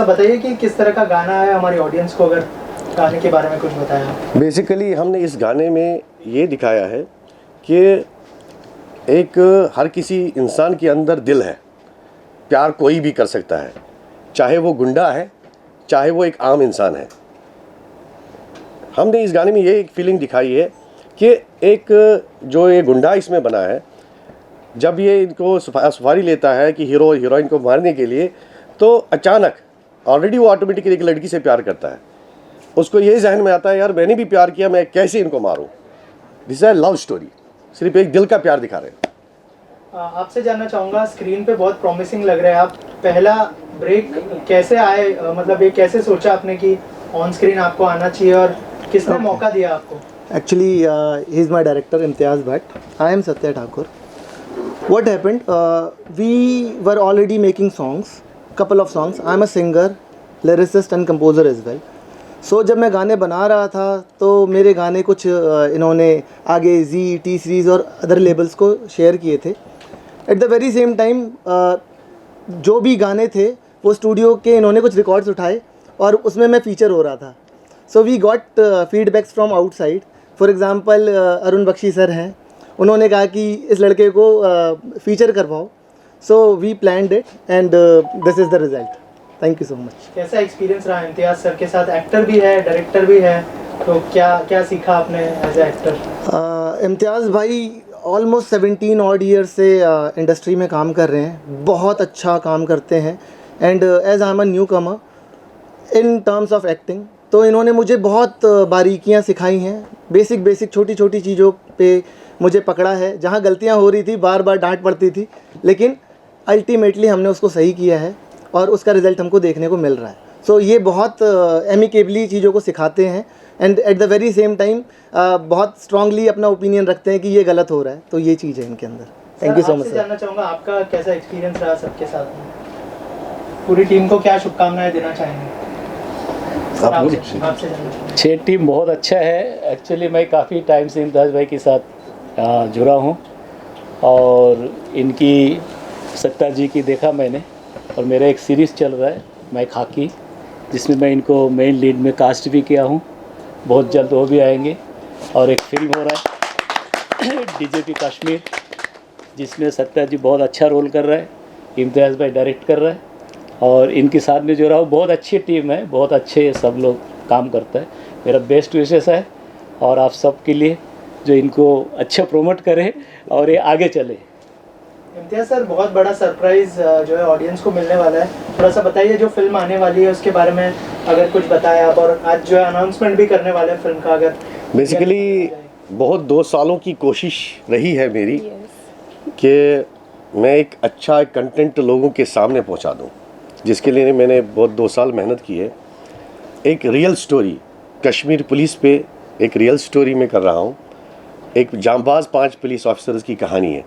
सा बताइए कि किस तरह का गाना है, हमारी ऑडियंस को अगर गाने के बारे में कुछ बताया। बेसिकली हमने इस गाने में ये दिखाया है कि एक हर किसी इंसान के अंदर दिल है, प्यार कोई भी कर सकता है, चाहे वो गुंडा है चाहे वो एक आम इंसान है। हमने इस गाने में ये एक फीलिंग दिखाई है कि एक जो ये गुंडा इसमें बना है, जब ये इनको सफारी लेता है कि हीरो हीरोइन को मारने के लिए, तो अचानक ऑलरेडी वो ऑटोमेटिकली एक लड़की से प्यार करता है। उसको ये जहन में आता है यार मैंने भी प्यार किया, मैं कैसे इनको मारूं। दिस इज लव स्टोरी, सिर्फ एक दिल का प्यार दिखा रहे हैं। आपसे जानना चाहूँगा, स्क्रीन पे बहुत प्रॉमिसिंग लग रहा है आप। पहला ब्रेक कैसे आए, मतलब ये कैसे सोचा आपने कि ऑन स्क्रीन आपको आना चाहिए और किसने मौका दिया आपको? Actually, he is my director, Imtiaz Bhatt. I am Satya Thakur. What happened? We were already making songs, couple of songs. I am a singer, lyricist and composer as well. So जब मैं गाने बना रहा था तो मेरे गाने कुछ इन्होंने आगे जी टी सीरीज़ और अदर लेबल्स को शेयर किए थे। At the very same time जो भी गाने थे वो स्टूडियो के इन्होंने कुछ रिकॉर्ड्स उठाए और उसमें मैं फीचर हो रहा था। So we got feedbacks from outside. For example Arun Bakshi sir हैं, उन्होंने कहा कि इस लड़के को फीचर करवाओ। So we planned it and this is the result. Thank you so much. कैसा एक्सपीरियंस रहा इम्तियाज़ सर के साथ? एक्टर भी है, डायरेक्टर भी है, तो क्या सीखा आपने एज ए एक्टर? इम्तियाज़ भाई ऑलमोस्ट 17 ऑड ईयर से इंडस्ट्री में काम कर रहे हैं, बहुत अच्छा काम करते हैं। And as I am a newcomer in terms of acting, तो इन्होंने मुझे बहुत बारीकियां सिखाई हैं। बेसिक छोटी छोटी चीज़ों पे मुझे पकड़ा है। जहां गलतियां हो रही थी बार बार डांट पड़ती थी, लेकिन अल्टीमेटली हमने उसको सही किया है और उसका रिज़ल्ट हमको देखने को मिल रहा है। सो ये बहुत एमिकेबली चीज़ों को सिखाते हैं and at the very same time बहुत स्ट्रांगली अपना ओपिनियन रखते हैं कि ये गलत हो रहा है। तो ये चीज़ है इनके अंदर। Thank you so much. जानना चाहूँगा आपका कैसा एक्सपीरियंस रहा सबके साथ में? पूरी टीम को क्या शुभकामनाएं देना चाहेंगे? छः टीम बहुत अच्छा है। एक्चुअली मैं काफ़ी टाइम से इम्तियाज़ भाई के साथ जुड़ा हूँ और इनकी सत्ता जी की देखा मैंने, और मेरा एक सीरीज़ चल रहा है मैं खाकी, जिसमें मैं इनको मेन लीड में कास्ट भी किया हूँ। बहुत जल्द वो भी आएंगे। और एक फिल्म हो रहा है डीजेपी कश्मीर, जिसमें सत्या जी बहुत अच्छा रोल कर रहा है, इम्तियाज़ भाई डायरेक्ट कर रहा है और इनके साथ में जो रहा बहुत अच्छी टीम है, बहुत अच्छे सब लोग काम करता है। मेरा बेस्ट विशेष है और आप सब के लिए जो इनको अच्छा प्रमोट करे और ये आगे चले। इम्तियाज़ सर, बहुत बड़ा सरप्राइज जो है ऑडियंस को मिलने वाला है, थोड़ा सा बताइए। जो फिल्म आने वाली है उसके बारे में अगर कुछ बताएं आप, और आज जो है अनाउंसमेंट भी करने वाले हैं फिल्म का। अगर बेसिकली बहुत 2 सालों की कोशिश रही है मेरी कि मैं एक अच्छा कंटेंट लोगों के सामने पहुंचा दूं, जिसके लिए मैंने बहुत 2 साल मेहनत की है। एक रियल स्टोरी, कश्मीर पुलिस पे एक रियल स्टोरी में कर रहा हूँ। एक जांबाज 5 पुलिस ऑफिसर्स की कहानी है,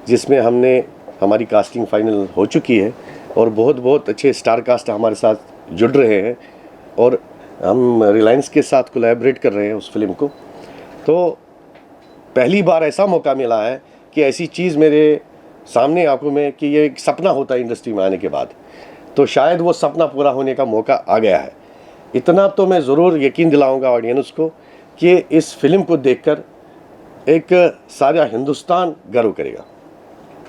जिसमें हमारी कास्टिंग फाइनल हो चुकी है और बहुत अच्छे स्टार कास्ट हमारे साथ जुड़ रहे हैं और हम रिलायंस के साथ कोलैबोरेट कर रहे हैं उस फिल्म को। तो पहली बार ऐसा मौका मिला है कि ऐसी चीज़ मेरे सामने आंखों में कि ये एक सपना होता है इंडस्ट्री में आने के बाद, तो शायद वो सपना पूरा होने का मौका आ गया है। इतना तो मैं ज़रूर यकीन दिलाऊंगा ऑडियंस को कि इस फिल्म को देखकर एक सारा हिंदुस्तान गर्व करेगा।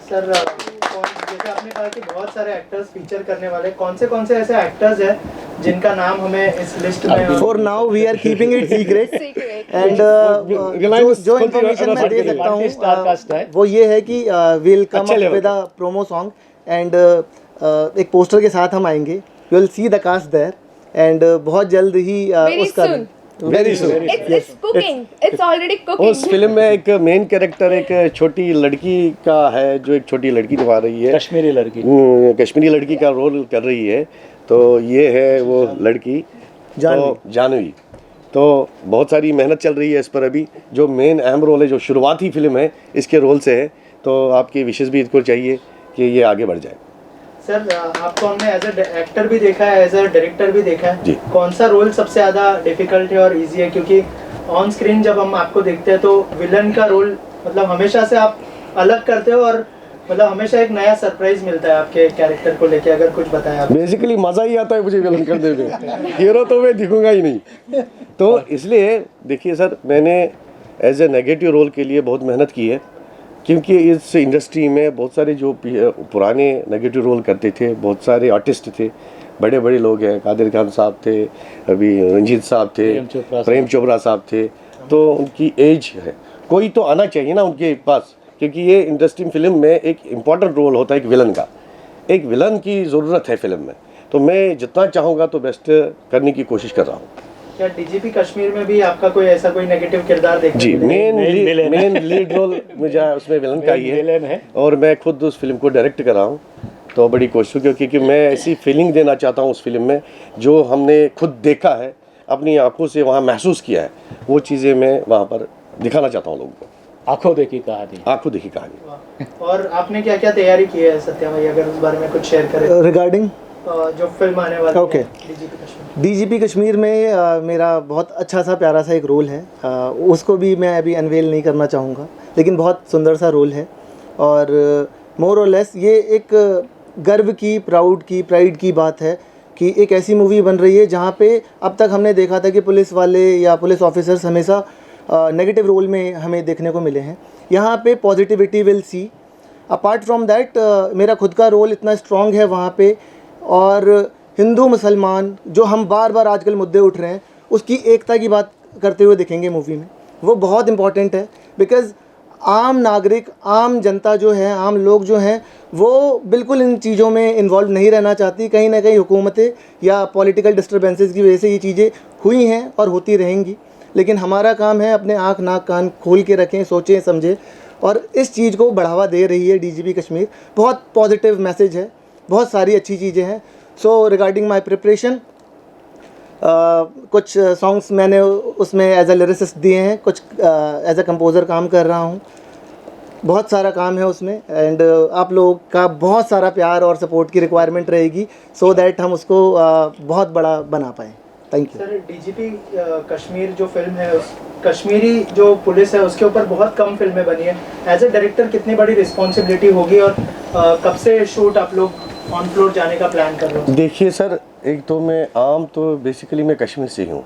सर, जैसे आपने कहा कि बहुत सारे एक्टर्स फीचर करने वाले, कौन से ऐसे एक्टर्स हैं जिनका नाम हमें इस लिस्ट में? For now we are keeping it secret and जो इन्फॉर्मेशन मैं दे सकता हूँ वो ये है कि will come up with a promo song and एक पोस्टर के साथ हम आएंगे। You will see the cast there and बहुत जल्द ही उसका very soon it's cooking, it's already cooking। उस फिल्म में एक मेन कैरेक्टर एक छोटी लड़की का है, जो एक छोटी लड़की निभा रही है, कश्मीरी लड़की का रोल कर रही है। तो ये है वो लड़की जानवी। तो बहुत सारी मेहनत चल रही है इस पर अभी। जो मेन अहम रोल है, जो शुरुआती फिल्म है, इसके रोल से है, तो आपकी विशेष भी इसको चाहिए कि ये आगे बढ़ जाए। सर, आपको हमने एज ए एक्टर भी देखा है, एज ए डायरेक्टर भी देखा है, कौन सा रोल सबसे ज़्यादा डिफिकल्ट है और इजी है? क्योंकि ऑन स्क्रीन जब हम आपको देखते हैं तो विलन का रोल मतलब हमेशा से आप अलग करते हो और मतलब हमेशा एक नया सरप्राइज मिलता है आपके कैरेक्टर को लेके, अगर कुछ बताया आप। बेसिकली मज़ा ही आता है मुझे विलन करने में, हीरो तो मैं दिखूंगा ही नहीं। तो इसलिए देखिए सर, मैंने एज ए नेगेटिव रोल के लिए बहुत मेहनत की है, क्योंकि इस इंडस्ट्री में बहुत सारे जो पुराने नेगेटिव रोल करते थे, बहुत सारे आर्टिस्ट थे, बड़े बड़े लोग हैं, कादिर खान साहब थे, अभी रंजीत साहब थे, प्रेम चोपड़ा साहब थे, तो उनकी एज है, कोई तो आना चाहिए ना उनके पास, क्योंकि ये इंडस्ट्री फिल्म में एक इम्पॉर्टेंट रोल होता है एक विलन का, एक विलन की ज़रूरत है फिल्म में। तो मैं जितना चाहूँगा तो बेस्ट करने की कोशिश कर रहा हूँ। क्या डीजीपी कश्मीर में भी आपका कोई ऐसा कोई नेगेटिव किरदार देखने जी, को मिलेगा? मेन लीड रोल मुझे उसमें विलन का ही है, और मैं खुद उस फिल्म को डायरेक्ट कर रहा हूँ। तो बड़ी कोशिश, क्योंकि मैं ऐसी फीलिंग देना चाहता हूँ उस फिल्म में जो हमने खुद देखा है, अपनी आंखों से वहाँ महसूस किया है, वो चीज़ें मैं वहाँ पर दिखाना चाहता हूँ लोगों को। आंखों देखी कहानी, आंखों देखी कहानी। और आपने क्या क्या तैयारी की है सत्या भाई, अगर उस बारे में कुछ शेयर करें? रिगार्डिंग जो फिल्म आने वाली Okay. है डीजीपी कश्मीर। डीजीपी कश्मीर में मेरा बहुत अच्छा सा प्यारा सा एक रोल है, उसको भी मैं अभी अनवेल नहीं करना चाहूँगा, लेकिन बहुत सुंदर सा रोल है। और मोर और लेस ये एक गर्व की, प्राइड की बात है कि एक ऐसी मूवी बन रही है जहाँ पे अब तक हमने देखा था कि पुलिस वाले या पुलिस ऑफिसर्स हमेशा नेगेटिव रोल में हमें देखने को मिले हैं। यहाँ पे positivity will see. Apart from that मेरा खुद का रोल इतना स्ट्रॉन्ग है वहाँ पे, और हिंदू मुसलमान जो हम बार बार आजकल मुद्दे उठ रहे हैं उसकी एकता की बात करते हुए दिखेंगे मूवी में। वो बहुत इंपॉर्टेंट है, बिकॉज़ आम नागरिक, आम जनता जो है, आम लोग जो हैं, वो बिल्कुल इन चीज़ों में इन्वॉल्व नहीं रहना चाहती। कहीं ना कहीं हुकूमतें या पॉलिटिकल डिस्टर्बेंसेस की वजह से ये चीज़ें हुई हैं और होती रहेंगी, लेकिन हमारा काम है अपने आँख नाक कान खोल के रखें, सोचें समझें, और इस चीज़ को बढ़ावा दे रही है डीजीपी कश्मीर। बहुत पॉजिटिव मैसेज है, बहुत सारी अच्छी चीज़ें हैं। सो रिगार्डिंग माई प्रिपरेशन, कुछ सॉन्ग्स मैंने उसमें एज अ लिरिसिस्ट दिए हैं, कुछ एज अ कंपोज़र काम कर रहा हूँ, बहुत सारा काम है उसमें। एंड आप लोगों का बहुत सारा प्यार और सपोर्ट की रिक्वायरमेंट रहेगी, सो दैट हम उसको बहुत बड़ा बना पाएँ। Thank you sir, DGP Kashmir जो फिल्म है, उस कश्मीरी जो पुलिस है उसके ऊपर बहुत कम फिल्में बनी है। एज ए डायरेक्टर कितनी बड़ी रिस्पॉन्सिबिलिटी होगी, और कब से शूट आप लोग ऑन फ्लोर जाने का प्लान कर रहे हो? देखिए सर, एक तो मैं बेसिकली मैं कश्मीर से ही हूँ,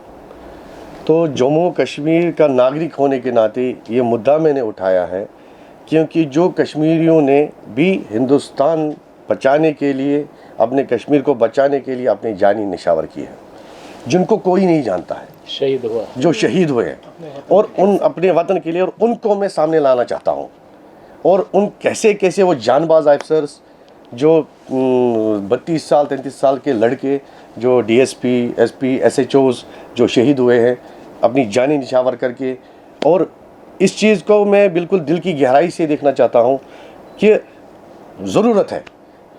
तो जम्मू कश्मीर का नागरिक होने के नाते ये मुद्दा मैंने उठाया है, क्योंकि जो कश्मीरियों ने भी हिंदुस्तान बचाने के लिए, अपने कश्मीर को बचाने के लिए अपनी जानी निछावर की है, जिनको कोई नहीं जानता है, शहीद हुआ, जो शहीद हुए हैं, और उन अपने वतन के लिए, और उनको मैं सामने लाना चाहता हूँ। और उन कैसे कैसे वो जानबाज अफसर्स जो 32 साल 33 साल के लड़के जो डीएसपी, एसपी, एसएचओज जो शहीद हुए हैं अपनी जानी निछावर करके, और इस चीज़ को मैं बिल्कुल दिल की गहराई से देखना चाहता हूँ कि ज़रूरत है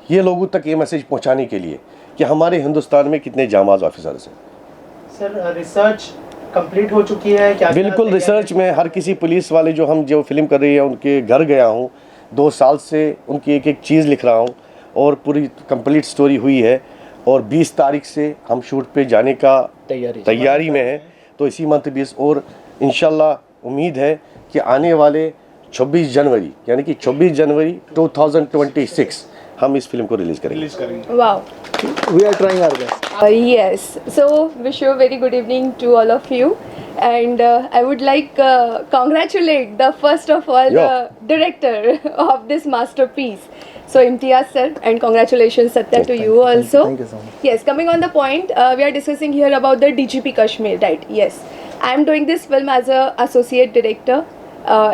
ये लोगों तक ये मैसेज पहुँचाने के लिए कि हमारे हिंदुस्तान में कितने जांबाज ऑफिसर्स हैं। सर, रिसर्च कंप्लीट हो चुकी है क्या? बिल्कुल, रिसर्च में हर किसी पुलिस वाले जो फिल्म कर रही है उनके घर गया हूँ, 2 साल से उनकी एक एक चीज़ लिख रहा हूँ, और पूरी कंप्लीट स्टोरी हुई है, और 20 तारीख से हम शूट पे जाने का तैयारी में है। तो इसी मंथ 20, और इंशाल्लाह उम्मीद है कि आने वाले 26 जनवरी यानी कि 26 जनवरी 2026 हम इस फिल्म को रिलीज़ करेंगे। Wow. We are trying our best. Yes. So, wish you a very good evening to all of you. And I would like congratulate the first of all Yeah. the director of this masterpiece. So Imtiaz sir, and congratulations Satya to you also. Thank you so much. Yes, coming on the point, we are discussing here about the DGP Kashmir, right? Yes, I am doing this film as a associate director.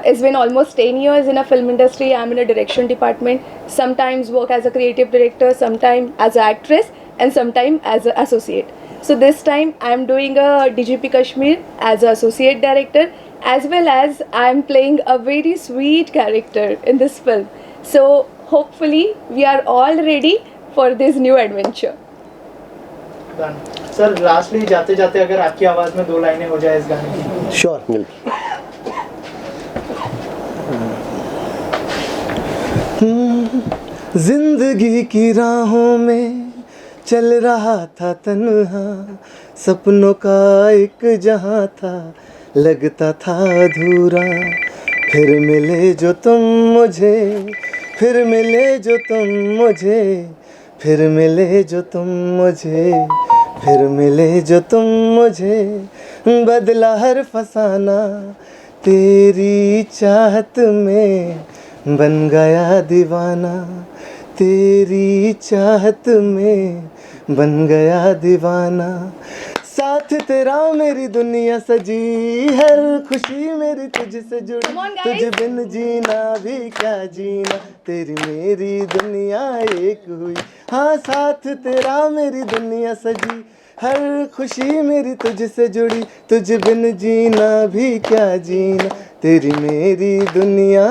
It's been almost 10 years in a film industry. I'm in a direction department. Sometimes work as a creative director, sometimes as an actress, and sometimes as an associate. So this time I'm doing a DGP Kashmir as an associate director, as well as I'm playing a very sweet character in this film. So hopefully we are all ready for this new adventure. Sir, lastly जाते जाते अगर आपकी आवाज़ में 2 लाइनें हो जाए इस गाने की। श्योर। जिंदगी की राहों में चल रहा था तन्हा, सपनों का एक जहां था लगता था अधूरा, फिर मिले जो तुम मुझे, फिर मिले जो तुम मुझे, फिर मिले जो तुम मुझे, फिर मिले जो तुम मुझे, बदला हर फसाना तेरी चाहत में, बन गया दीवाना तेरी चाहत में, बन गया दीवाना। साथ तेरा मेरी दुनिया सजी, हर खुशी मेरी तुझसे जुड़ी, Come on, guys. तुझ बिन जीना भी क्या जीना, तेरी मेरी दुनिया एक हुई। हाँ साथ तेरा मेरी दुनिया सजी, हर खुशी मेरी तुझसे जुड़ी, तुझ बिन जीना भी क्या जीना, तेरी मेरी दुनिया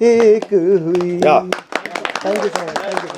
एक हुई। या thank you so much, thank you.